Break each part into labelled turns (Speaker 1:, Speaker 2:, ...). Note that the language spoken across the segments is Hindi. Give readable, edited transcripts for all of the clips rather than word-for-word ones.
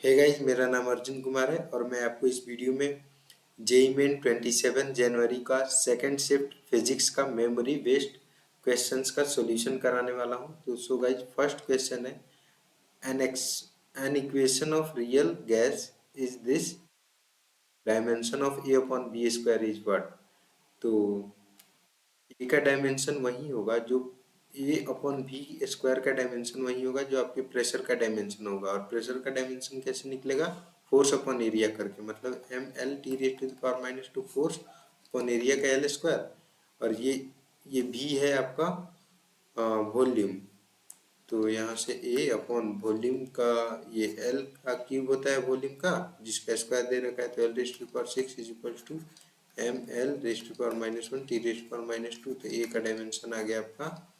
Speaker 1: हे गाइस, मेरा नाम अर्जुन कुमार है और मैं आपको इस वीडियो में जेईई मेन 27 जनवरी का सेकंड शिफ्ट फिजिक्स का मेमोरी बेस्ड क्वेश्चंस का सॉल्यूशन कराने वाला हूं। तो सो गाइस, फर्स्ट क्वेश्चन है an equation of real gas is this dimension of a upon b square is what. तो ए का डायमेंशन वही होगा जो ए अपॉन बी स्क्वायर का डायमेंशन वही होगा जो आपके प्रेशर का डायमेंशन होगा। और प्रेशर का डायमेंशन कैसे निकलेगा? फोर्स अपॉन एरिया करके, मतलब M L T raise to the power minus two force upon area का एल स्क्वायर। और ये भी है आपका वॉल्यूम। तो यहाँ से ए अपॉन वॉल्यूम का ये एल का क्यूब होता है वॉल्यूम का, जिसका स्क्वायर दे रखा है। तो L raise to power 6 is equal to M L raise to power minus 1 T raise to power minus 2। तो ए का डायमेंशन आ गया आपका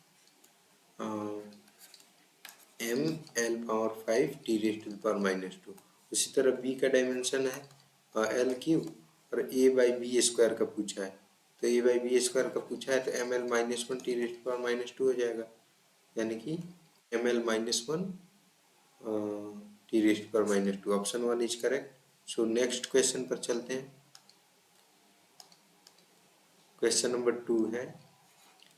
Speaker 1: M L power 5 T raise to power minus 2। उसी तरह बी का डायमेंशन है एल क्यूब, और ए बाई बी स्क्वायर का पूछा है। तो ए बाई बी स्क्वायर का पूछा है तो M L minus 1 T raise to power minus 2 हो जाएगा, यानी कि M L minus 1 T raise to power minus 2। Option 1 is correct. So next question पर चलते हैं। क्वेश्चन नंबर 2 है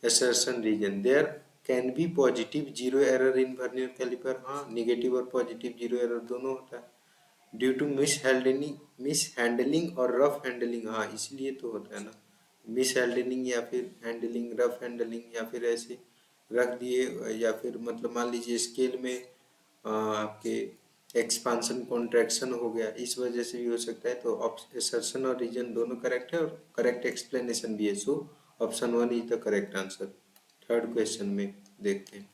Speaker 1: assertion reason there can be positive zero error in vernier caliper. हाँ, निगेटिव और पॉजिटिव जीरो एरर दोनों होता है ड्यू टू मिस हैंडलिंग और रफ हैंडलिंग। हाँ, इसलिए तो होता है ना, मिस हैंडलिंग या फिर हैंडलिंग, रफ हैंडलिंग, या फिर ऐसे रख दिए, या फिर मतलब मान लीजिए स्केल में आपके एक्सपांशन कॉन्ट्रैक्शन हो गया, इस वजह से भी हो सकता है। तो असर्शन और रीजन दोनों करेक्ट है और करेक्ट एक्सप्लेनेशन भी है। So option 1 is the correct answer. Third question में देखते हैं।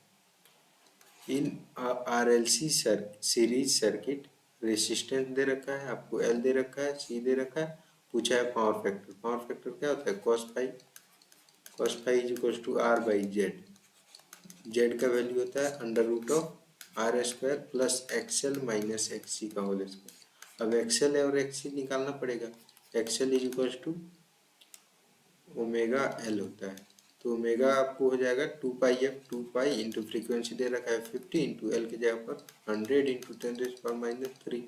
Speaker 1: इन आरएलसी सीरीज सर्किट रेसिस्टेंस दे रखा है आपको, एल दे रखा है, सी दे रखा है, पूछा है पावर फैक्टर। पावर फैक्टर क्या होता है? Cos phi is equal to R by Z. Z का वैल्यू होता है under root of R square plus XL minus XC का होल स्क्वायर। अब एक्सएल और एक्सी निकालना पड़ेगा। XL is equal to omega L होता है, तो ओमेगा आपको हो जाएगा 2 pi F. 2 pi into frequency दे रखा है 50 इंटू एल की जगह पर 100 इंटू 10⁻³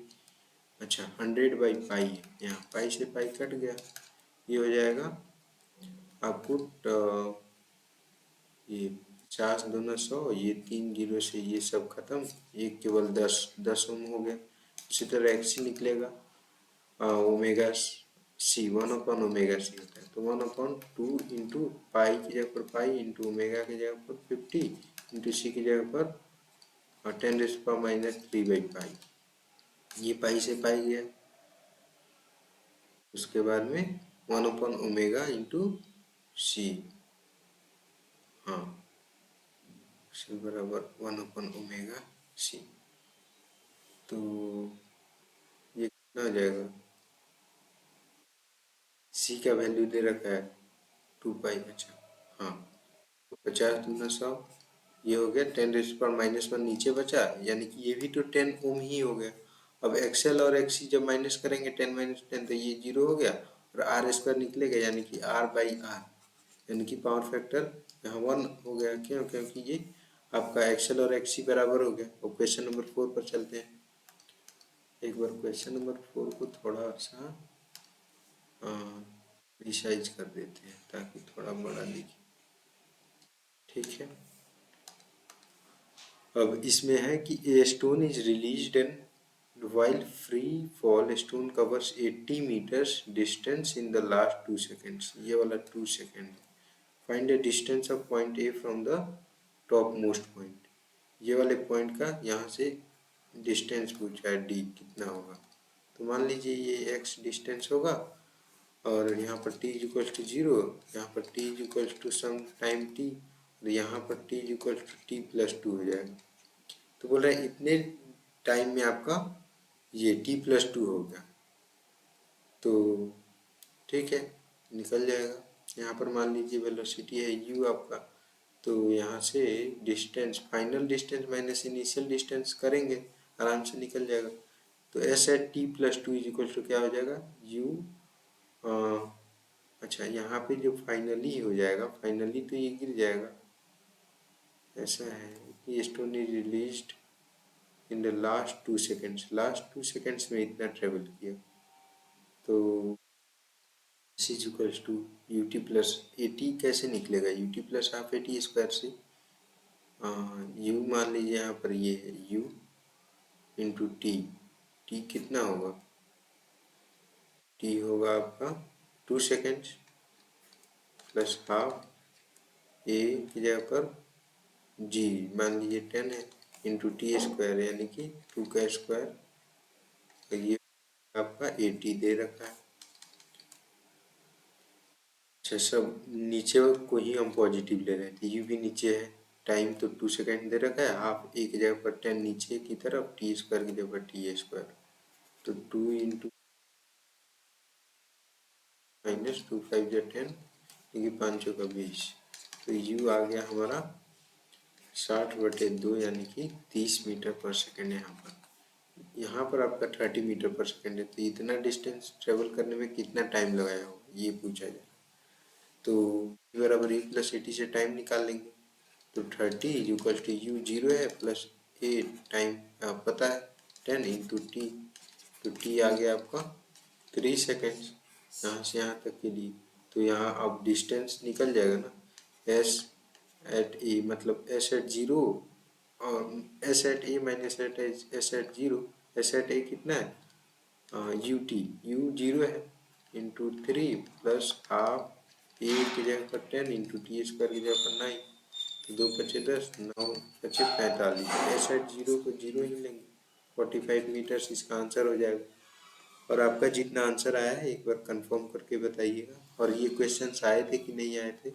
Speaker 1: अच्छा 100 बाई पाई है, यहाँ पाई से पाई कट गया। ये हो जाएगा आपको ये 50 दूना 100, ये 3 जीरो से ये सब खत्म, ये केवल 10 ओम हो गया। इसी तरह एक्सी निकलेगा omega C 1 upon omega C होता है, तो 1/2 इंटू पाई की जगह पर पाई इंटू ओमेगा की जगह पर 50 इंटू सी की जगह पर 10⁻³ ये पाई से पाई गया। उसके बाद में 1/ओमेगा इंटू सी, हाँ, सी बराबर 1/ओमेगा सी। तो ये कितना हो जाएगा? सी का वैल्यू दे रखा है 2 पाई। अच्छा हाँ, 50 दूना 100, ये हो गया 10⁻⁻1 नीचे बचा, यानी कि ये भी तो 10 ओम ही हो गया। अब एक्सएल और एक्सी जब माइनस करेंगे 10 माइनस 10 तो ये 0 हो गया, और आर स्क्वायर निकलेगा, यानी कि आर बाई आर, यानी कि पावर फैक्टर यहाँ 1 हो गया। क्यों? क्योंकि ये आपका एक्सएल और एक्सी बराबर हो गया। और क्वेश्चन नंबर 4 पर चलते हैं। एक बार क्वेश्चन नंबर 4 को थोड़ा सा रिसाइज कर देते हैं ताकि थोड़ा बड़ा दिखे। ठीक है, अब इसमें है कि a stone is released and while free fall stone covers 80 meters distance in the last 2 seconds। ये वाला 2 second. Find the distance of point A from the top most point. ये वाले पॉइंट का यहाँ से डिस्टेंस पूछा है, डी कितना होगा। तो मान लीजिए ये एक्स डिस्टेंस होगा, और यहाँ पर टी इज इक्वल टू 0, यहाँ पर T is equal to some time T, और यहाँ पर T is equal to T plus 2 हो जाएगा। तो बोल रहे हैं इतने टाइम में आपका ये टी प्लस 2 हो गया। तो ठीक है, निकल जाएगा। यहाँ पर मान लीजिए वेलोसिटी है यू आपका, तो यहाँ से distance, final distance minus initial distance करेंगे, आराम से निकल जाएगा। तो S at T plus 2 is equal to क्या हो जाएगा? यू अच्छा, यहाँ पे जो फाइनली हो जाएगा, फाइनली तो ये गिर जाएगा। ऐसा है कि stone is released in the last 2 seconds में इतना ट्रेवल किया। तो s is equals to u t plus a t कैसे निकलेगा, u t plus half a t square से। यू मान लीजिए यहाँ पर ये है यू इंटू टी, टी कितना होगा, टी होगा आपका 2 सेकेंड्स प्लस हाफ ए की जगह पर जी मान लीजिए 10 है इंटू टी स्क्वायर यानी कि 2 का स्क्वायर, तो ये आपका 80 दे रखा है। अच्छा, सब नीचे को ही हम पॉजिटिव ले रहे थे, यू भी नीचे है, टाइम तो 2 सेकेंड दे रखा है, हाफ ए की जगह पर 10 नीचे की तरफ, टी स्क्वायर की जगह पर टी स्क्वायर, तो 2 इंटू माइनस 2 5 या 10 क्योंकि 5 का 20, तो यू आ गया हमारा 60/2 यानी कि 30 मीटर पर सेकेंड। यहाँ पर आपका 30 मीटर पर सेकेंड है, तो इतना डिस्टेंस ट्रेवल करने में कितना टाइम लगाया हो ये पूछा जाए। तो बराबर ए प्लस ए टी से टाइम निकाल लेंगे, तो 30 is equal to u zero है प्लस ए टाइम पता है 10 इंटू टी, तो टी आ गया आपका 3 सेकेंड्स यहाँ से यहाँ तक के लिए। तो यहाँ अब डिस्टेंस निकल जाएगा ना, एस एट ए मतलब एस एट जीरो और s at a minus s at zero, s at a कितना है यू टी, यू जीरो है इंटू 3 प्लस हाफ ए की जगह पर 10 इंटू टी स्क्वायर की जगह पर 9, तो 2 पचे 10, 9 पचे 45, एस एट जीरो को जीरो ही लेंगे, 45 मीटर्स इसका आंसर हो जाएगा। और आपका जितना आंसर आया है एक बार कंफर्म करके बताइएगा, और ये क्वेश्चंस आए थे कि नहीं आए थे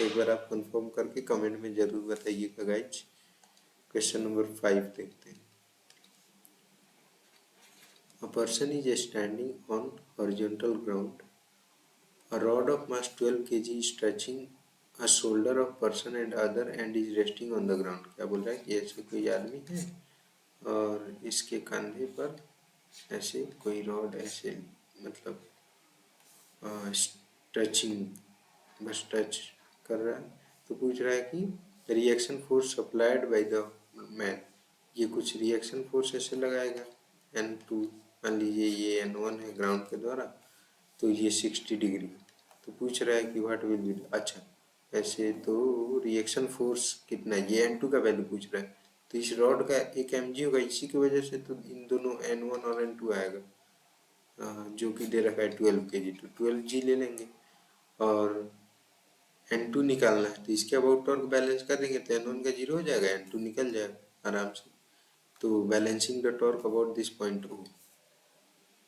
Speaker 1: एक बार आप कंफर्म करके कमेंट में ज़रूर बताइएगा गाइज। क्वेश्चन नंबर 5 देखते हैं। A person is standing on horizontal ground. A rod of mass 12 kg is touching a shoulder of person and other and is resting on the ground. क्या बोल रहा है कि ऐसे कोई आदमी है और इसके कंधे पर ऐसे कोई रॉड ऐसे मतलब टचिंग बस टच कर रहा है, तो पूछ रहा है कि reaction force applied by the man, ये कुछ रिएक्शन फोर्स ऐसे लगाएगा N2, मान लीजिए ये N1 है ग्राउंड के द्वारा, तो ये 60 डिग्री, तो पूछ रहा है कि व्हाट विल बी, अच्छा ऐसे तो रिएक्शन फोर्स कितना है, ये N2 का वैल्यू पूछ रहा है, तो इस रॉड का एक mg होगा, इसी की वजह से तो इन दोनों N1 और N2 आएगा, जो कि दे रखा है 12 kg, तो 12g ले लेंगे और N2 निकालना है, तो इसके अबाउट टॉर्क बैलेंस करेंगे तो N1 का जीरो हो जाएगा, N2 निकल जाएगा आराम से। तो balancing the torque about this point O,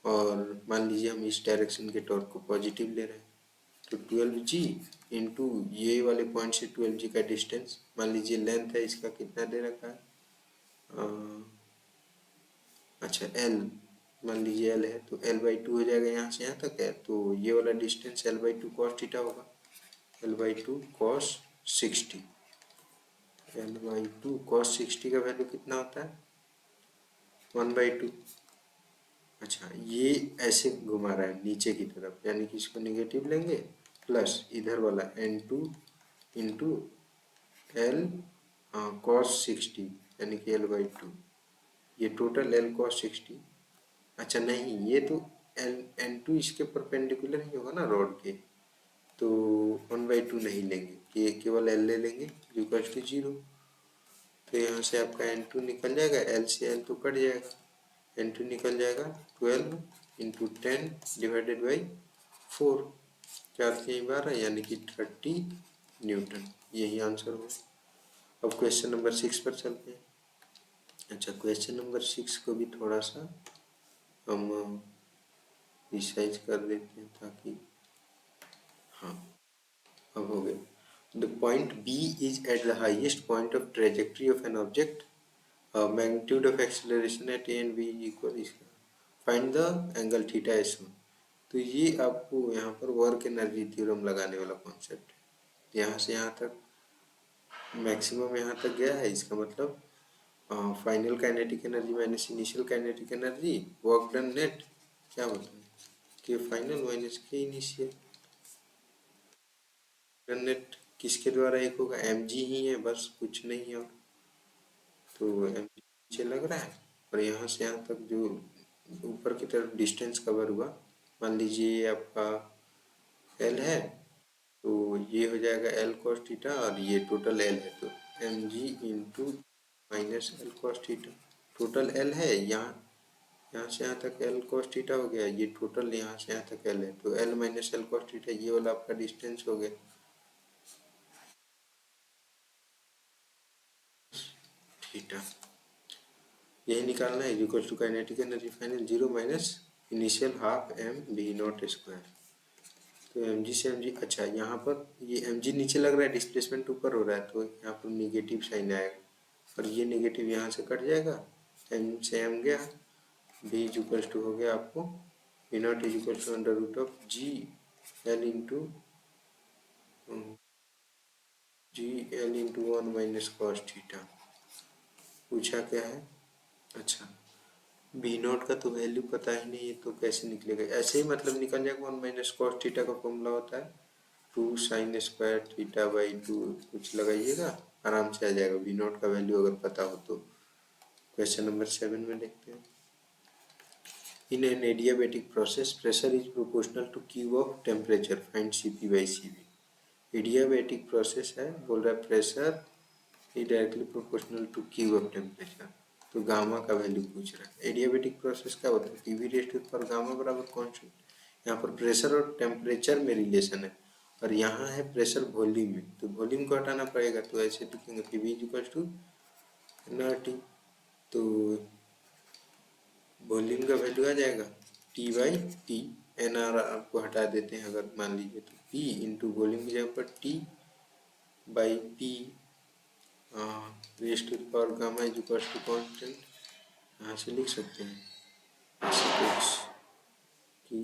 Speaker 1: और मान लीजिए हम इस डायरेक्शन के टॉर्क को पॉजिटिव ले रहे हैं, तो 12g इंटू ये वाले पॉइंट से 12g का डिस्टेंस, मान लीजिए लेंथ है इसका कितना दे रखा है, अच्छा L मान लीजिए L है तो L/2 हो जाएगा, यहाँ से यहाँ तक है तो ये वाला डिस्टेंस L/2 cos थीटा होगा, L/2 cos 60, L/2 cos 60 का वैल्यू कितना होता है 1/2। अच्छा ये ऐसे घुमा रहा है नीचे की तरफ, यानी कि इसको निगेटिव लेंगे प्लस इधर वाला N2 इंटू L cos 60 यानी कि L/2, ये टोटल L cos 60, अच्छा नहीं ये तो N2 इसके परपेंडिकुलर ही होगा ना रॉड के, तो 1/2 नहीं लेंगे, ये केवल L ले लेंगे इक्वल्स टू 0, तो यहाँ से आपका N2 निकल जाएगा, L से L तो कट जाएगा, N2 निकल जाएगा 12 इंटू 10 डिवाइडेड बाई 4, 4×3=12 यानी कि 30 न्यूटन, यही आंसर होगा। अब क्वेश्चन नंबर 6 पर चलते हैं। अच्छा क्वेश्चन नंबर 6 को भी थोड़ा सा हम रिसाइज कर देते हैं ताकि, हाँ अब हो गया। The point B is at the highest point of trajectory of an object, magnitude of acceleration at A and B equal, find the angle theta S one. तो ये आपको यहाँ पर वर्क एनर्जी थ्योरम लगाने वाला कॉन्सेप्ट है, यहाँ से यहाँ तक मैक्सिमम यहाँ तक गया है, इसका मतलब final kinetic energy minus initial kinetic energy work done net क्या होता है कि फाइनल माइनस के इनिशियल डन नेट किसके द्वारा एक होगा, mg ही है बस कुछ नहीं है, और तो mg नीचे लग रहा है और यहाँ से यहाँ तक जो ऊपर की तरफ डिस्टेंस कवर हुआ, मान लीजिए ये आपका एल है, तो ये हो जाएगा एल कॉस थीटा, और ये टोटल एल है तो M G into minus L cos theta. Total L है, यहाँ से यहाँ तक एल कॉस थीटा हो गया, ये टोटल यहाँ से यहाँ तक एल है, तो L minus L cos theta ये वाला आपका डिस्टेंस हो गया थीटा। यही निकालना है, equal to kinetic energy final 0 minus initial half M V naught square. तो एम जी से एम जी, अच्छा यहाँ पर ये एम जी नीचे लग रहा है, डिस्प्लेसमेंट ऊपर हो रहा है, तो यहाँ पर निगेटिव साइन आएगा, और ये निगेटिव यहाँ से कट जाएगा, एम से एम गया, वी इज इक्वल टू हो गया आपको V naught is equal to under root of G L into one minus cos theta. पूछा क्या है, अच्छा बी नॉट का तो वैल्यू पता ही नहीं है, तो कैसे निकलेगा, ऐसे ही मतलब निकल जाएगा। 1 माइनस कॉस थीटा का फॉर्मूला होता है 2 साइन स्क्वायर थीटा बाई 2, कुछ लगाइएगा आराम से आ जाएगा, बी नॉट का वैल्यू अगर पता हो तो। क्वेश्चन नंबर 7 में देखते हैं। In an adiabatic process pressure is proportional to cube of temperature, find Cp by Cv। Adiabatic process है, बोल रहा है pressure is directly proportional to cube of temperature, तो गामा का वैल्यू पूछ रहा है। एडियाबैटिक प्रोसेस क्या होता है, पीवी रेस्ट टू पर गामा बराबर कांस्टेंट। यहाँ पर प्रेशर और टेम्परेचर में रिलेशन है, और यहाँ है प्रेशर वॉल्यूम में, तो वॉल्यूम को हटाना पड़ेगा, तो ऐसे लिखेंगे PV is equal to NRT, तो वॉल्यूम का वैल्यू आ जाएगा T by T, N R को हटा देते हैं अगर मान लीजिए, तो पी इंटू वॉल्यूम की जगह पर T by P raised to the power gamma is equal to constant, यहाँ से लिख सकते हैं ऐसे कुछ कि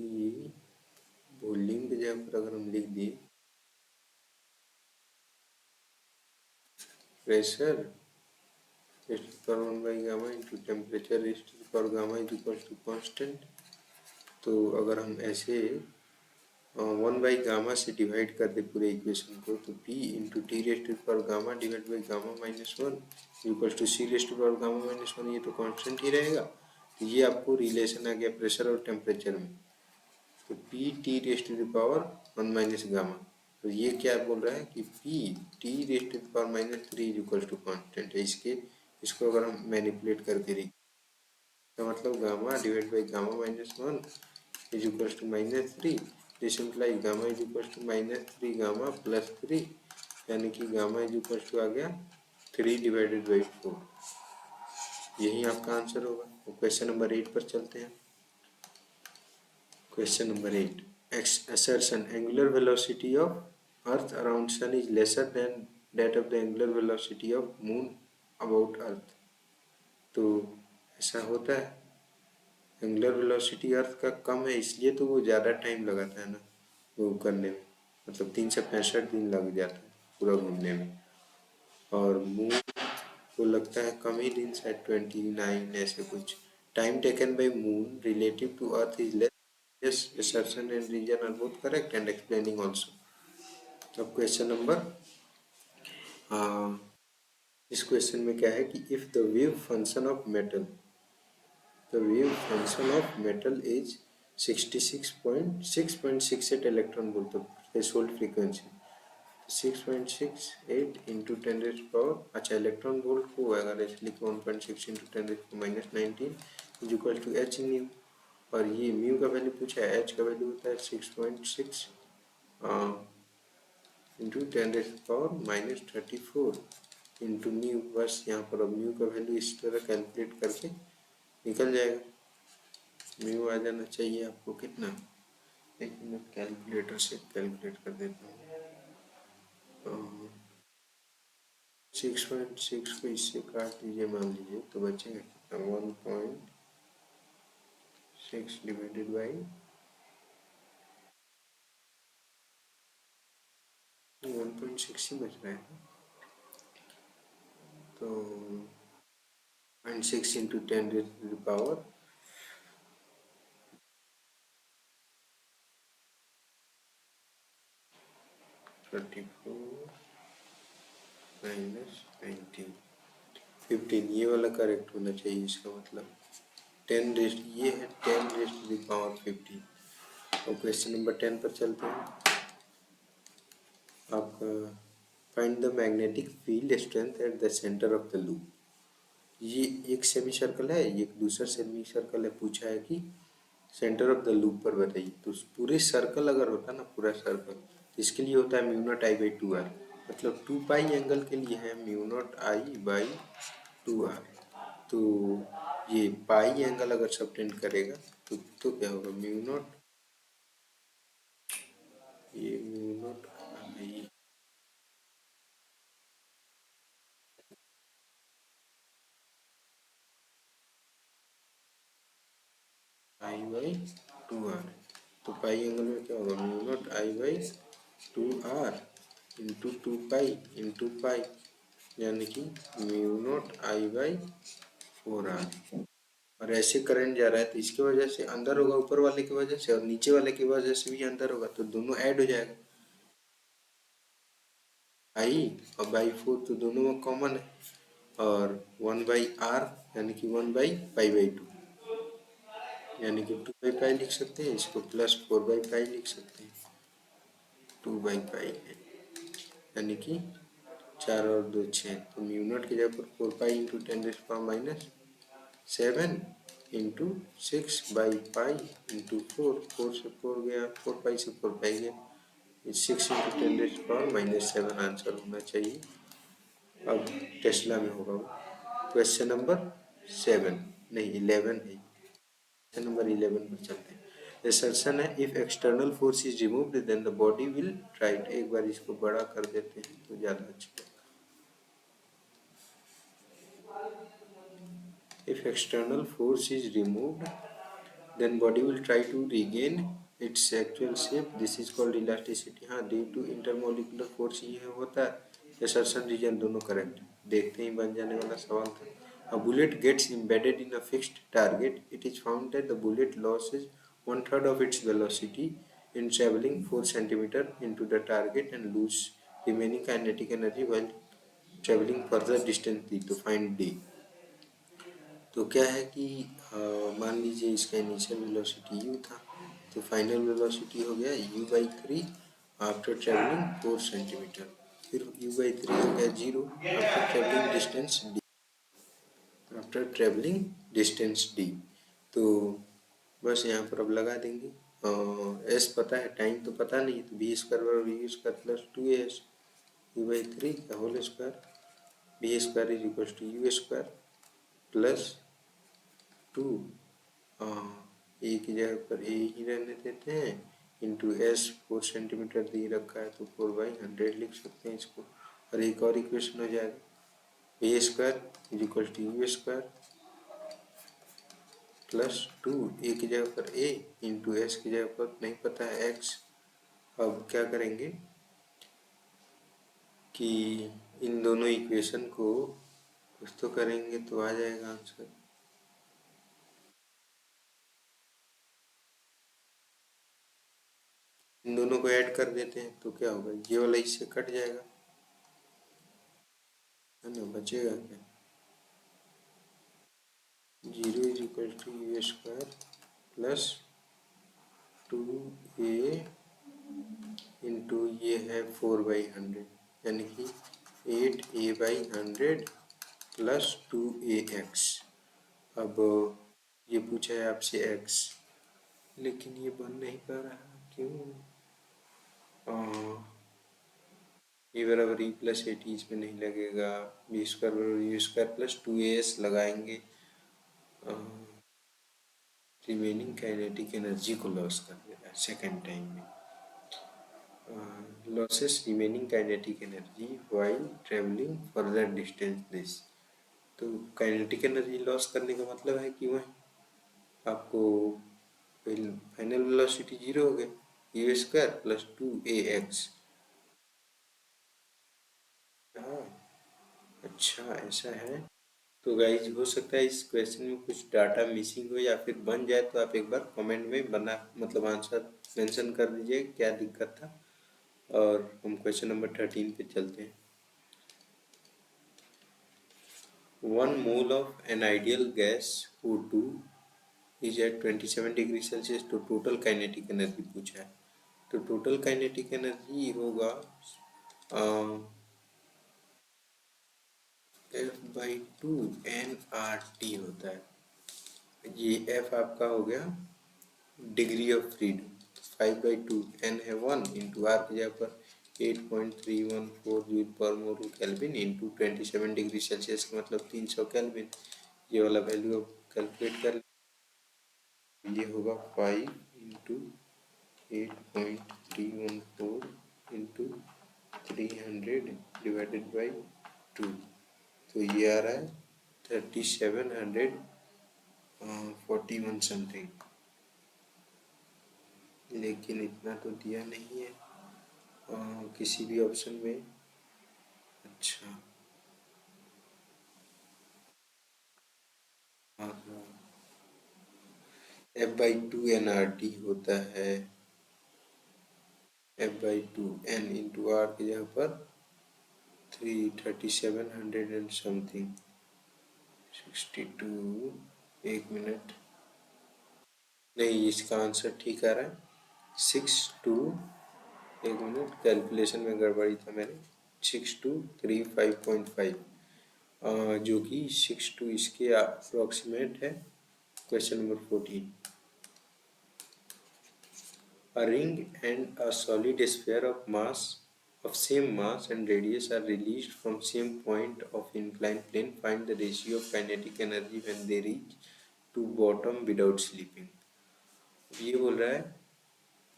Speaker 1: वॉल्यूम की जगह पर अगर हम लिख दिए pressure raised to power 1 by gamma into temperature raised to the power gamma is equal to constant, तो अगर हम ऐसे 1 बाई गामा से डिवाइड कर दे पूरे इक्वेशन को, तो p into T raised to power gamma divide by gamma minus 1 equal to C raised to power gamma minus 1, ये तो कांस्टेंट ही रहेगा, तो ये आपको रिलेशन आ गया प्रेशर और टेम्परेचर में, तो P T raised to power 1 minus gamma, तो ये क्या बोल रहा है कि P T raised to power minus 3 is equal to constant है। इसको अगर हम मैनिपुलेट करके लिखें, तो मतलब gamma divide by gamma minus 1 is equal to minus 3, this implies gamma is equal to minus 3 gamma plus 3, यानी कि गामा इज इक्वल टू आ गया 3 डिवाइडेड बाई 4, यही आपका आंसर होगा। तो क्वेश्चन नंबर 8 पर चलते हैं। Question number 8, assertion angular velocity of earth around sun is lesser than that of the angular velocity of moon about earth। तो ऐसा होता है, एंगुलर वेलोसिटी अर्थ का कम है, इसलिए तो वो ज़्यादा टाइम लगाता है ना वो करने में, मतलब 365 दिन लग जाता है पूरा घूमने में, और मून को लगता है कम ही दिन, शायद 29 ऐसे कुछ। Time taken by moon relative to earth is less, yes assertion and reason are both correct and explaining also। तो क्वेश्चन नंबर, इस क्वेश्चन में क्या है कि if the wave function of metal, the wave function of metal is 66.668 electron volt, threshold frequency 6.68 into 10 raised power, अच्छा इलेक्ट्रॉन वोल्ट को अगर ऐसे लिखो 1.6 into 10 raised to minus 19 is equal to H nu, और ये म्यू का वैल्यू पूछा है, एच का वैल्यू होता है 6.6 into 10 raised power minus 34 into mu, बस यहाँ पर अब म्यू का वैल्यू इस तरह कैलकुलेट करके निकल जाएगा, म्यू आ जाना चाहिए आपको कितना, एक मिनट कैलकुलेटर से कैलकुलेट कर देता हूँ, 6.6 को इससे काट दीजिए मान लीजिए, तो बचेगा कितना 1.6 डिवाइडेड बाई 1.6 ही बच रहा है, तो 0.6 into 10 raise to the power 34 minus 19 15, ये वाला करेक्ट होना चाहिए इसका मतलब। 10 रेस्ट ये है 10 रेस्ट टू द पावर 15। और क्वेश्चन नंबर 10 पर चलते हैं। आपका find the magnetic field strength at the centre of the loop. ये एक सेमी सर्कल है, ये एक दूसरा सेमी सर्कल है, पूछा है कि सेंटर ऑफ द लूप पर बताइए। तो पूरे सर्कल अगर होता ना, पूरा सर्कल, तो इसके लिए होता है mu naught I by two R, मतलब 2 पाई एंगल के लिए है mu naught I by two R. तो ये पाई एंगल अगर सबटेंड करेगा तो क्या होगा, म्यू नॉट, ये mu naught I by two R. तो पाई एंगल में क्या होगा, mu naught I by two R into two pi into pi, यानी कि mu naught I by four R. और ऐसे करंट जा रहा है तो इसकी वजह से अंदर होगा, ऊपर वाले की वजह से, और नीचे वाले की वजह से भी अंदर होगा, तो दोनों ऐड हो जाएगा। आई और बाई फोर तो दोनों में कॉमन है, और 1/r यानी कि 1/π/2, यानी कि 2/π लिख सकते हैं इसको, प्लस 4/π लिख सकते हैं। 2/π है, यानी कि 4 और 2 6, तो म्यू नॉट की जगह पर 4 पाई इंटू 10⁻⁷ इंटू 6/π इंटू 4, 4 से 4 गया, 4 पाई से 4 पाई गया, 6 इंटू 10⁻⁷ आंसर होना चाहिए। अब टेस्ला में होगा वो। क्वेश्चन नंबर 7 नहीं 11 है। क्वेश्चन नंबर 11 पर चलते हैं। असर्शन है if external force is removed then the body will right. एक बार इसको बड़ा कर देते हैं तो ज़्यादा अच्छा। If external force is removed, then body will try to regain its actual shape. This is called elasticity. हाँ, due to intermolecular force ये होता है। assertion region दोनों करेक्ट। देखते ही बन जाने वाला सवाल था। A bullet gets embedded in a fixed target. It is found that the bullet loses 1/3 of its velocity in traveling 4 centimeter into the target and lose remaining kinetic energy while traveling further distance d. To find d. तो क्या है कि मान लीजिए इसका इनिशियल वेलोसिटी u था, तो फाइनल वेलोसिटी हो गया u/3 आफ्टर ट्रेवलिंग 4 सेंटीमीटर, फिर u/3 हो गया 0 after travelling distance d, after travelling distance d। तो बस यहाँ पर अब लगा देंगे। s पता है, टाइम तो पता नहीं, तो v स्क्वायर बराबर u square plus 2as u/3 का whole square, v square is equal to u square plus 2, a की जगह पर ए ही रहने देते हैं, इंटू एस 4 सेंटीमीटर दे रखा है तो 4/100 लिख सकते हैं इसको। और एक और इक्वेशन हो जाएगा a square is equal to u square plus 2, a की जगह पर ए इंटू एस की जगह पर नहीं पता है एक्स। अब क्या करेंगे कि इन दोनों इक्वेशन को कुछ तो करेंगे तो आ जाएगा आंसर। इन दोनों को ऐड कर देते हैं तो क्या होगा, ये वाला इससे कट जाएगा, है ना, बचेगा क्या, 0 is equal to u square plus 2a into ये है 4/100, यानी कि 8a/100 प्लस 2ax। अब ये पूछा है आपसे x, लेकिन ये बन नहीं पा रहा, क्यों। ये बराबर ई प्लस ए टी इसमें नहीं लगेगा, बी स्क्वायर बराबर यू स्क्वायर प्लस 2as लगाएंगे, रिमेनिंग काइनेटिक एनर्जी को लॉस कर देगा सेकेंड टाइम में। losses remaining kinetic energy while traveling further distance this। तो काइनेटिक एनर्जी लॉस करने का मतलब है कि वह आपको फाइनल वेलोसिटी 0 हो गया यू स्क्वायर प्लस 2ax। हाँ, अच्छा ऐसा है। तो गाइज हो सकता है इस क्वेश्चन में कुछ डाटा मिसिंग हो या फिर बन जाए, तो आप एक बार कमेंट में बना मतलब आंसर मेंशन कर दीजिए क्या दिक्कत था। और हम क्वेश्चन नंबर 13 पे चलते हैं। 1 mole of an ideal gas O2 is at 27 degree Celsius, तो टोटल काइनेटिक एनर्जी पूछा है। तो टोटल काइनेटिक एनर्जी होगा F/2 NRT होता है। ये F आपका हो गया डिग्री ऑफ फ्रीडम, 5/2, N है 1 इंटू आर की जगह पर 8.314 जूल पर मोल केल्विन इंटू 27 डिग्री सेल्सियस का मतलब 300 केल्विन। ये वाला वैल्यू कैलकुलेट कर, ये होगा 5 इंटू 8.314 इंटू 300 डिवाइडेड बाई 2, तो ये आ रहा है 3741 समथिंग, लेकिन इतना तो दिया नहीं है किसी भी ऑप्शन में। अच्छा हाँ, F/2 NRT होता है F/2 N इंटू आर की जगह पर 3700 एंड समथिंग 62। एक मिनट, नहीं इसका आंसर ठीक आ रहा है 62। एक मिनट, कैलकुलेशन में गड़बड़ी था मेरे। 6235.5, जो कि 62 इसके अप्रोक्सीमेट है। Question number 14, a ring and a solid sphere of mass of same mass and radius are released from same point of inclined plane. Find the ratio of kinetic energy when they reach to bottom without slipping. ये बोल रहा है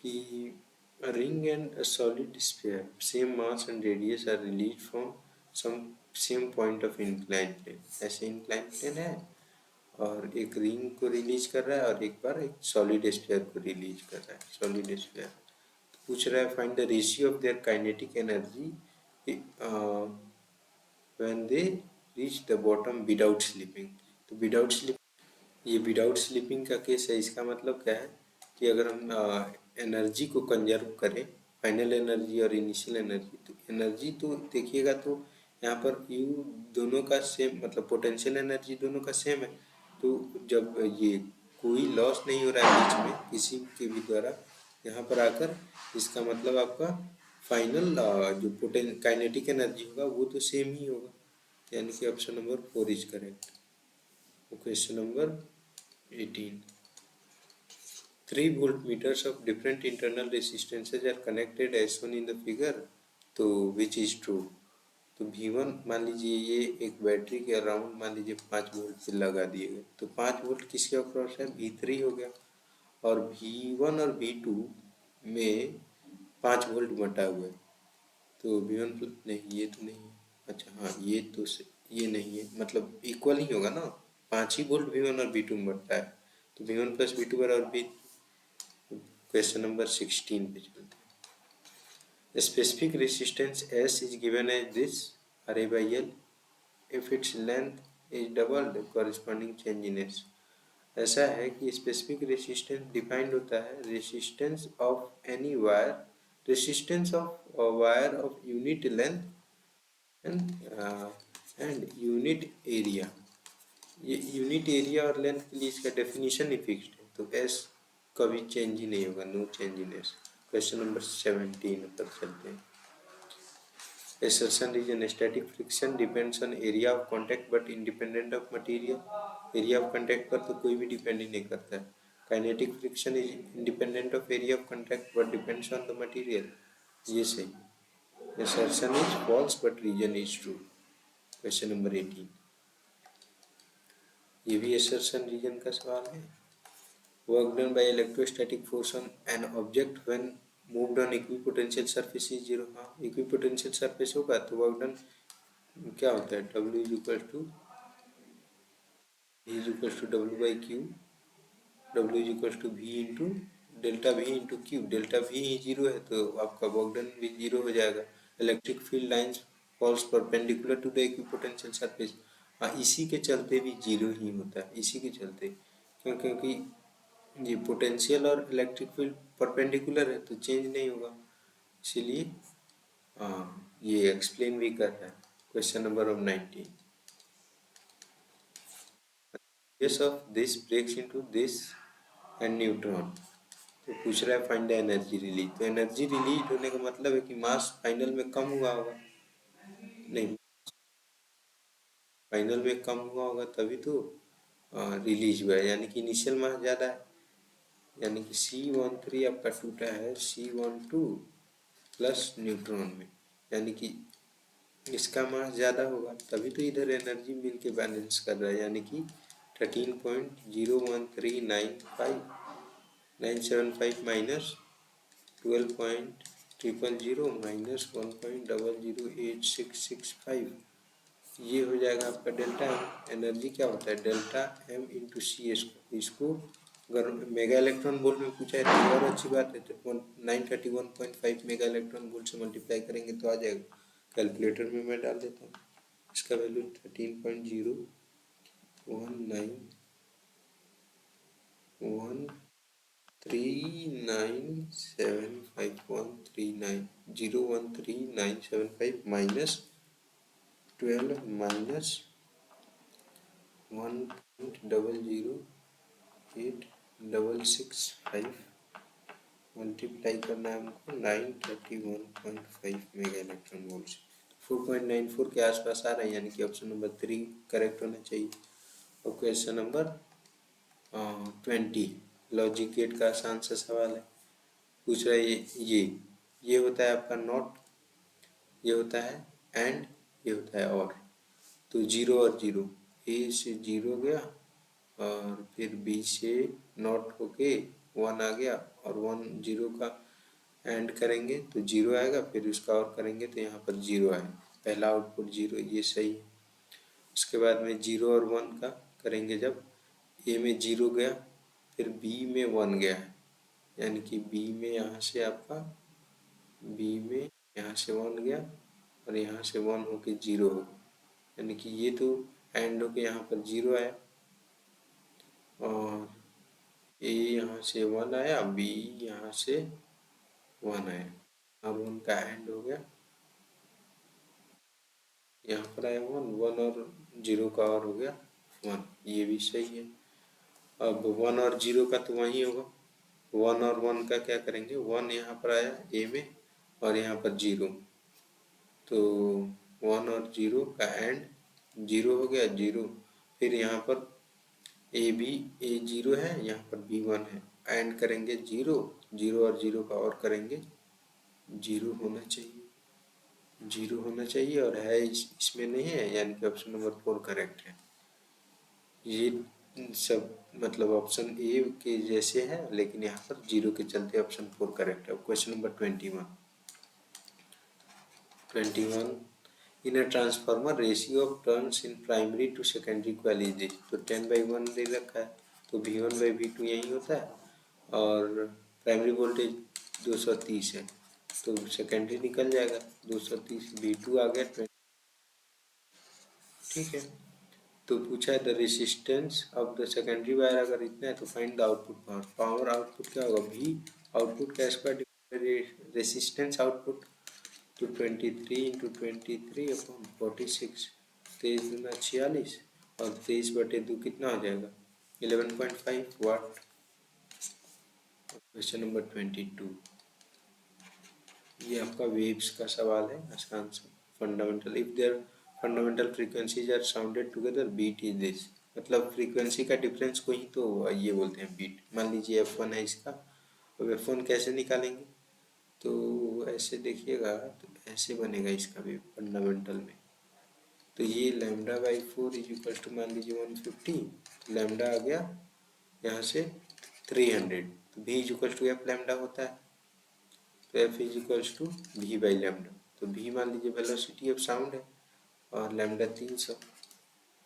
Speaker 1: कि a ring and a solid sphere same mass and radius are released from some same point of inclined plane. ऐसे inclined plane है और एक रिंग को रिलीज कर रहा है और एक बार एक सॉलिड स्फीयर को रिलीज कर रहा है, सॉलिड स्फीयर। पूछ रहा है find the ratio of their kinetic energy when they reach the bottom without sleeping. तो विदाउट स्लीप, ये विदाउट स्लीपिंग का केस है। इसका मतलब क्या है कि अगर हम एनर्जी को कंजर्व करें, फाइनल एनर्जी और इनिशियल एनर्जी, तो एनर्जी तो देखिएगा तो यहाँ पर यू दोनों का सेम, मतलब पोटेंशियल एनर्जी दोनों का सेम है। तो जब ये कोई लॉस नहीं हो रहा है बीच में किसी के भी द्वारा, यहाँ पर आकर इसका मतलब आपका फाइनल जो काइनेटिक एनर्जी होगा वो तो सेम ही होगा, यानी कि option number 4 is correct. Question number 18, 3 voltmeters of different internal resistances are connected as shown in the figure, तो which is true। तो V1 मान लीजिए ये एक बैटरी के अराउंड मान लीजिए 5 वोल्ट से लगा दिए गए, तो 5 वोल्ट किसके अक्रॉस है, V3 हो गया। और V1 और V2 में 5 वोल्ट बटा हुआ है, तो V1 नहीं, ये तो नहीं है। अच्छा हाँ, ये तो ये नहीं है, मतलब इक्वल ही होगा ना, 5 ही वोल्ट V1 और V2 में बढ़ता है, तो V1 प्लस V2 बराबर V। क्वेश्चन नंबर 16 पे चलते हैं। Specific resistance S is given as this, RA/L, if its length is doubled corresponding change in S। ऐसा है कि स्पेसिफिक रेसिस्टेंस डिफाइंड होता है resistance of any wire, resistance of wire of unit length and unit area. ये यूनिट एरिया और लेंथ के लिए इसका डेफिनेशन ही फिक्स्ड है, तो एस कभी चेंज ही नहीं होगा, no change in S. Question number 17 पर चलते हैं। Assertion region, static friction depends on area of contact but independent of material। Area of contact पर तो कोई भी डिपेंड ही नहीं करता है। Kinetic friction is independent of area of contact but depends on the material, ये सही। Assertion is false but region is true। Question number 18, ये भी assertion region का सवाल है। Work done by electrostatic force on an object when moved on equipotential surface is 0। हाँ, equipotential surface होगा तो work done क्या होता है, W is equal to W by Q, W is equal to V into delta V into Q. Delta V ही 0 है तो आपका वर्क डन भी 0 हो जाएगा। Electric field lines falls perpendicular to the equipotential surface, हाँ इसी के चलते भी 0 ही होता है, इसी के चलते, क्योंकि ये पोटेंशियल और इलेक्ट्रिक फील्ड परपेंडिकुलर है तो चेंज नहीं होगा, इसीलिए हाँ ये एक्सप्लेन भी कर रहा है। Question number 19, gas of this breaks into this and neutron। तो पूछ रहा है फाइंड द एनर्जी रिलीज। तो एनर्जी रिलीज होने का मतलब है कि मास फाइनल में कम हुआ होगा, नहीं फाइनल में कम हुआ होगा तभी तो रिलीज हुआ है, यानी कि इनिशियल मास ज़्यादा है, यानी कि C13 आपका टूटा है C12 प्लस न्यूट्रॉन में, यानी कि इसका मास ज़्यादा होगा तभी तो इधर एनर्जी मिल के बैलेंस कर रहा है, यानी कि 13.01395 माइनस 12.000 माइनस 1.00865, ये हो जाएगा आपका डेल्टा एम। एनर्जी क्या होता है डेल्टा एम इंटू सी इसको अगर मेगा इलेक्ट्रॉन वोल्ट में पूछा है तो और अच्छी बात है, तो 931.5 मेगा इलेक्ट्रॉन वोल्ट से मल्टीप्लाई करेंगे तो आ जाएगा। कैलकुलेटर में मैं डाल देता हूँ, इसका वैल्यू 13.01975 माइनस 12 माइनस 1.00865 मल्टीप्लाई करना है हमको 931.5 मेगा इलेक्ट्रॉन वोल्ट से, 4.94 के आसपास आ रहा है, यानी कि ऑप्शन नंबर 3 करेक्ट होना चाहिए। और क्वेश्चन नंबर 20 लॉजिक गेट का आसान सा सवाल है। पूछ रहा है ये होता है आपका नॉट, ये होता है एंड, ये होता है और। तो 0 और 0, ए से 0 गया और फिर बी से नॉट होके 1 आ गया, और 1 0 का एंड करेंगे तो 0 आएगा, फिर उसका और करेंगे तो यहाँ पर 0 आएगा, पहला आउटपुट 0, ये सही है। उसके बाद में 0 और 1 का करेंगे, जब ए में 0 गया फिर बी में 1 गया है, यानी कि बी में यहाँ से आपका बी में यहाँ से 1 गया और यहाँ से 1 होके 0 हो गया, यानी कि ये तो एंड होके यहाँ पर 0 आया, और ए यहाँ से 1 आया, बी यहाँ से 1 आया, अब उनका एंड हो गया, यहाँ पर आया 1 और 0 का और हो गया 1, ये भी सही है। अब 1 और 0 का तो वही होगा, 1 और 1 का क्या करेंगे, 1 यहाँ पर आया ए में और यहाँ पर 0, तो 1 और 0 का एंड 0 हो गया 0, फिर यहाँ पर ए 0 है, यहाँ पर बी 1 है, एंड करेंगे 0 0 और 0 का और करेंगे 0 होना चाहिए, 0 होना चाहिए, और है इसमें नहीं है, यानी कि ऑप्शन नंबर 4 करेक्ट है। ये सब मतलब ऑप्शन ए के जैसे है, लेकिन यहाँ पर 0 के चलते ऑप्शन 4 करेक्ट है। Question number 21 in a transformer ratio of turns in primary to secondary coil is this. तो 10/1 दे रखा है, तो V1/V2 यही होता है, और प्राइमरी वोल्टेज 230 है, तो सेकेंडरी निकल जाएगा 230, V2 आ गया 20, ठीक है। तो पूछा है the resistance of the secondary wire, अगर इतना है तो find the output power. Power output क्या होगा, V आउटपुट का स्क्वायर रेसिस्टेंस आउटपुट, तो 23 × 23/46, 23 दूना 46 और 23/2 कितना हो जाएगा 11.5 वाट। क्वेश्चन नंबर 22 ये आपका वेव्स का सवाल है, आसान सा। Fundamental if there fundamental frequencies are sounded together beat is this, मतलब फ्रीक्वेंसी का डिफरेंस को ही तो ये बोलते हैं बीट। मान लीजिए F1 है इसका, अब F1 कैसे निकालेंगे, तो ऐसे देखिएगा, तो ऐसे बनेगा इसका भी फंडामेंटल में, तो ये λ/4 इज इक्वल टू मान लीजिए 150, लैम्डा आ गया यहाँ से 300, तो V is equal to F lambda होता है, तो F is equal to V/λ, तो V मान लीजिए वेलोसिटी ऑफ साउंड है और लैम्डा 300,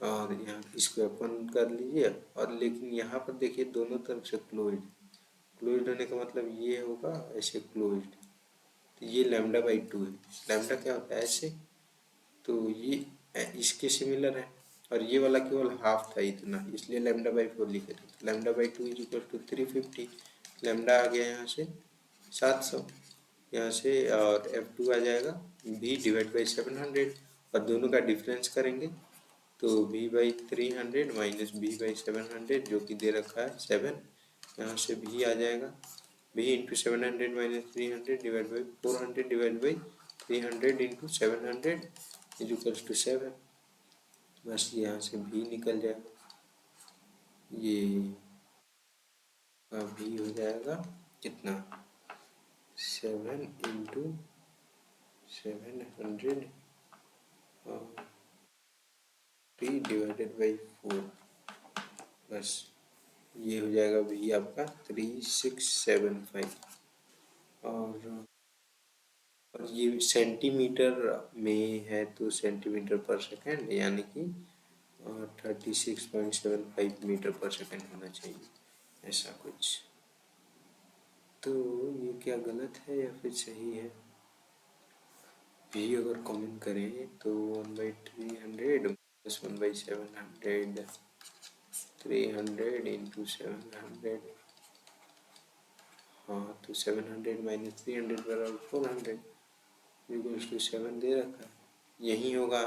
Speaker 1: और यहाँ इसको F1 कर लीजिए, और लेकिन यहाँ पर देखिए दोनों तरफ से क्लोज्ड होने का मतलब ये होगा ऐसे क्लोज्ड, तो ये λ/2 है। लैम्डा क्या होता है ऐसे, तो ये इसके सिमिलर है, और ये वाला केवल हाफ था इतना, इसलिए λ/4 लिखे थे। तो λ/2 इज इक्वल टू 350, लैम्डा आ गया यहाँ से 700 यहाँ से, और F2 आ जाएगा V/700, और दोनों का डिफरेंस करेंगे तो v/300 माइनस v/700 जो कि दे रखा है 7, यहाँ से v आ जाएगा, v into 700 minus 300 divide by 400 divide by 300 into 700 is equals to 7। बस यहाँ से v निकल जाएगा, ये v हो जाएगा कितना 7 इंटू 700 3 डिवाइडेड बाई 4। बस ये हो जाएगा v आपका 3675। और ये सेंटीमीटर में है तो सेंटीमीटर पर सेकेंड यानी कि 36.75 मीटर पर सेकेंड होना चाहिए, ऐसा कुछ। तो ये क्या गलत है या फिर सही है? भी अगर कमेंट करें तो 1/300 प्लस 1/700 300 इंटू 700, हाँ तो 700 माइनस 300 बराबर 400 इक्वल्स टू 7 दे रखा है, यही होगा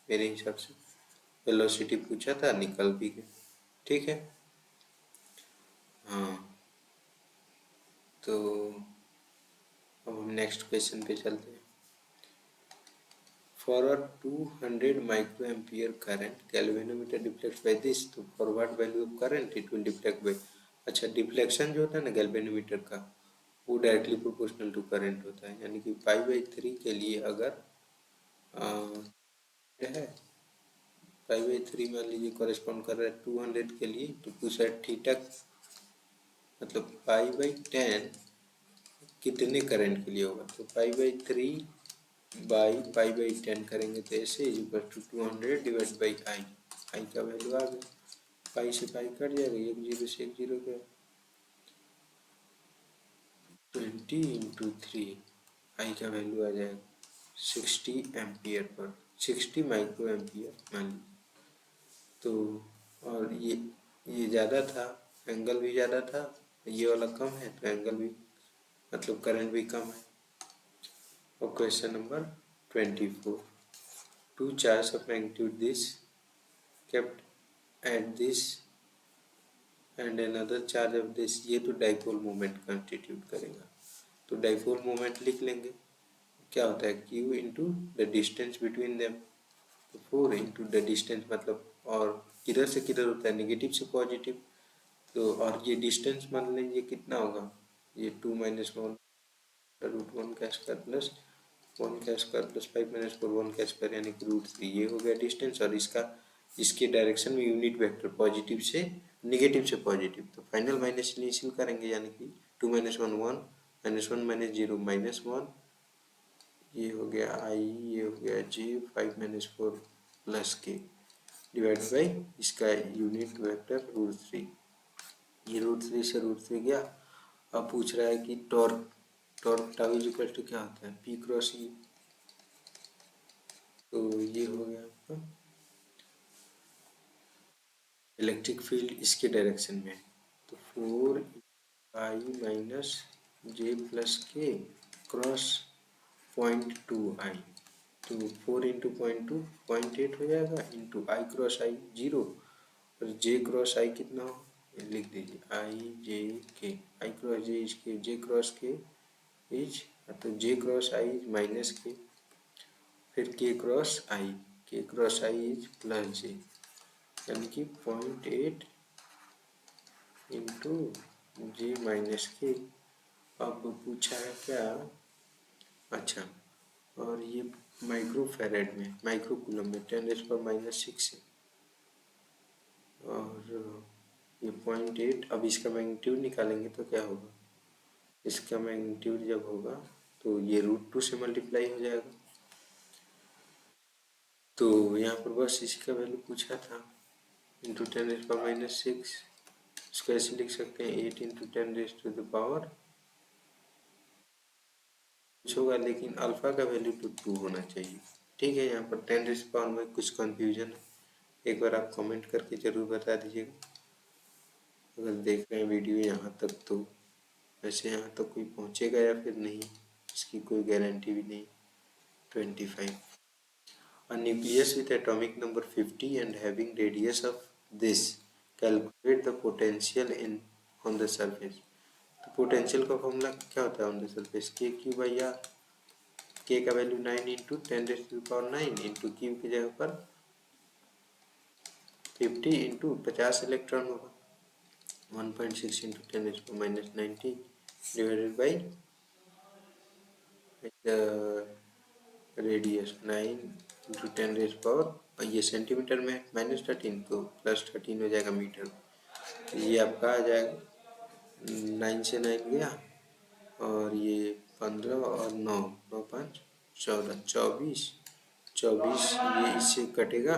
Speaker 1: मेरे हिसाब से। वेलोसिटी पूछा था, निकल भी गया, ठीक है। हाँ तो अब हम नेक्स्ट क्वेश्चन पे चलते हैं। For a 200 micro ampere current galvanometer deflect by this, तो for what value of current it will deflect by. अच्छा, डिफ्लेक्शन जो होता है ना गैल्वेनोमीटर का, वो डायरेक्टली प्रोपोर्शनल टू करंट होता है, यानी कि π/3 के लिए अगर है π/3 मान लीजिए कॉरेस्पॉन्ड कर रहा है 200 के लिए, तो पूछा है थीटा मतलब π/10 कितने करंट के लिए होगा, तो π/3 बाई π/10 करेंगे तो ऐसे is equal to 200 divide by I. I का वैल्यू आ गया, पाई से पाई कट जाएगा, एक जीरो से एक जीरो गया, 20 इंटू 3, आई का वैल्यू आ जाएगा 60 एम्पियर पर 60 माइक्रो एम्पियर मान लीजिए। तो और ये ज़्यादा था, एंगल भी ज़्यादा था, ये वाला कम है तो एंगल भी मतलब करंट भी कम है। और question number 24, two charge of magnitude this kept at this and another charge of this, ये तो डाइपोल मोमेंट कंस्टिट्यूट करेगा, तो डाइपोल मोमेंट लिख लेंगे, क्या होता है q into the distance between them, तो 4 इंटू द डिस्टेंस मतलब, और किधर से किधर होता है नेगेटिव से पॉजिटिव, तो और ये डिस्टेंस मान लीजिए कितना होगा, ये 2 - 1 √1 का स्क्वायर प्लस 1 का स्क्वायर प्लस 5 - 4 1 का स्क्वायर यानी कि √3, ये हो गया डिस्टेंस। और इसके डायरेक्शन में यूनिट वेक्टर पॉजिटिव से नेगेटिव से पॉजिटिव, तो फाइनल माइनस इनिशियल करेंगे यानी कि 2 - 1 1 -1 - 0 -1, ये हो गया आई, ये हो गया जे, 5 - 4 प्लस के डिवाइड बाई इसका यूनिट वेक्टर √3, ये √3 से √3 गया। अब पूछ रहा है कि torque tau is equal to क्या होता है P क्रॉस E, तो ये हो गया आपका इलेक्ट्रिक फील्ड इसके डायरेक्शन में, तो 4I माइनस जे प्लस के क्रॉस 0.2I, तो 4 इंटू 0.2 0.8 हो जाएगा, इंटू आई क्रॉस आई 0, और जे क्रॉस आई कितना हो लिख दीजिए आई जे के, आई क्रॉस जे इज के, जे क्रॉस के इज, तो जे क्रॉस आई इज माइनस के, फिर के क्रॉस आई इज प्लस जे, यानी कि 0.8 इंटू जे माइनस के। अब पूछा है क्या, अच्छा, और ये माइक्रो फैरेड में, माइक्रो कूलम में 10⁻⁻6 है, और ये 0.8, अब इसका मैग्नीट्यूड निकालेंगे तो क्या होगा, इसका मैग्नीट्यूड जब होगा तो ये √2 से मल्टीप्लाई हो जाएगा, तो यहाँ पर बस इसका वैल्यू पूछा था, इंटू 10⁻⁻6, इसको ऐसे लिख सकते हैं 8 इंटू 10⁻⁻, कुछ होगा लेकिन अल्फा का वैल्यू तो 2 होना चाहिए, ठीक है। यहाँ पर 10⁻⁻ में कुछ कंफ्यूजन है, एक बार आप कमेंट करके ज़रूर बता दीजिएगा अगर देख रहे हैं वीडियो यहाँ तक, तो वैसे यहाँ तक कोई पहुँचेगा या फिर नहीं, इसकी कोई गारंटी भी नहीं। 25, A nucleus with atomic number 50 and having radius of this. Calculate the potential in on the surface. तो पोटेंशियल का फॉर्मूला क्या होता है ऑन द सरफेस? के क्यू बाई आर। के का वैल्यू 9 इंटू 10⁹ इंटू क्यू की जगह पर 50 इंटू 50 इलेक्ट्रॉन होगा। 1.6 into 10⁻⁻90 divided by radius 9 into 10⁻, ये सेंटीमीटर में -13 तो +13 हो जाएगा मीटर। तो ये आपका आ जाएगा 9 से 9 गया और ये 15 और 9 9 5 14 24 24 ये इससे कटेगा।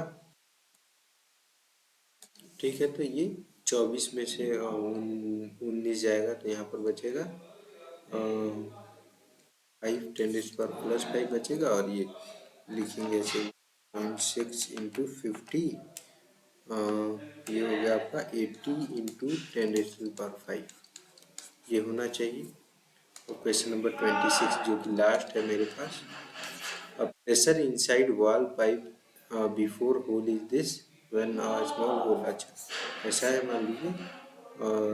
Speaker 1: ठीक है, तो ये 24 में से 19 जाएगा तो यहाँ पर बचेगा 5 10⁻+5 बचेगा और ये लिखेंगे ऐसे 0.6 इंटू 50, ये हो गया आपका 80 इंटू 10⁻5 ये होना चाहिए। और क्वेश्चन नंबर 26 जो कि लास्ट है मेरे पास। Pressure inside wall pipe before hole is this when small hole. अच्छा ऐसा है मान लीजिए, और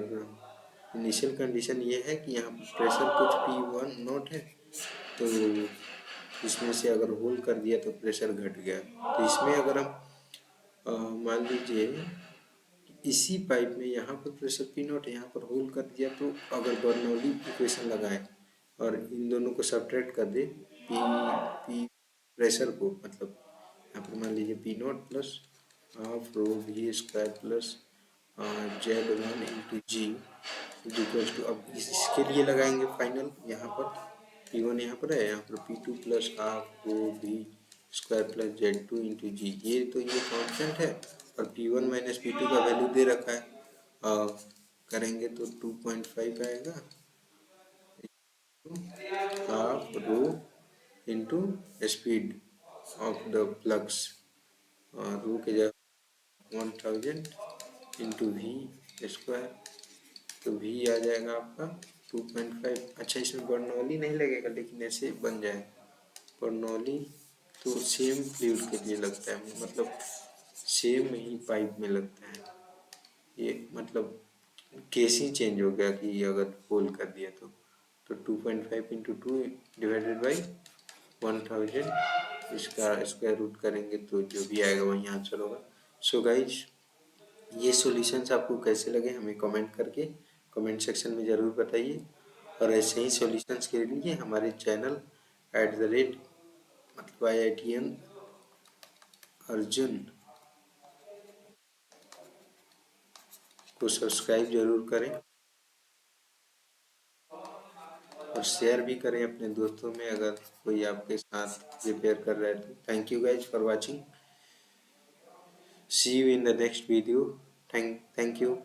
Speaker 1: इनिशियल कंडीशन ये है कि यहाँ पर प्रेशर कुछ P1 नॉट है, तो इसमें से अगर होल कर दिया तो प्रेशर घट गया। तो इसमें अगर हम मान लीजिए इसी पाइप में यहाँ पर प्रेशर P0 है, यहाँ पर होल कर दिया, तो अगर बर्नौली इक्वेशन लगाए और इन दोनों को सब्ट्रैक्ट कर दे पी प्रेशर को, मतलब यहाँ पर मान लीजिए P0 plus half rho V square plus Z1 into G equals to, अब इसके लिए लगाएंगे फाइनल। यहाँ पर P1 यहाँ पर है, यहाँ पर P2 plus half rho V square plus Z2 into g, ये तो ये कॉन्स्टेंट है और P1 माइनस P2 का वैल्यू दे रखा है। करेंगे तो 2.5 आएगा half rho into speed of the flux, rho के जगह 1000 इंटू वी स्क्वायर, तो वी आ जाएगा आपका 2.5। अच्छा इसमें बर्नौली नहीं लगेगा लेकिन ऐसे बन जाएगा बर्नौली, तो सेम फ्लूइड के लिए लगता है, मतलब सेम ही पाइप में लगता है ये, मतलब केस ही चेंज हो गया कि अगर होल कर दिया तो 2.5 इंटू 2 डिवाइडेड बाई 1000 इसका स्क्वायर रूट करेंगे तो जो भी आएगा वही आंसर होगा। सो गाइज ये सॉल्यूशंस आपको कैसे लगे हमें कमेंट करके कमेंट सेक्शन में ज़रूर बताइए, और ऐसे ही सॉल्यूशंस के लिए हमारे चैनल मतलब IITian अर्जुन को सब्सक्राइब जरूर करें और शेयर भी करें अपने दोस्तों में अगर कोई आपके साथ प्रिपेयर कर रहा है तो। Thank you guys for watching, see you in the next video. Thank you.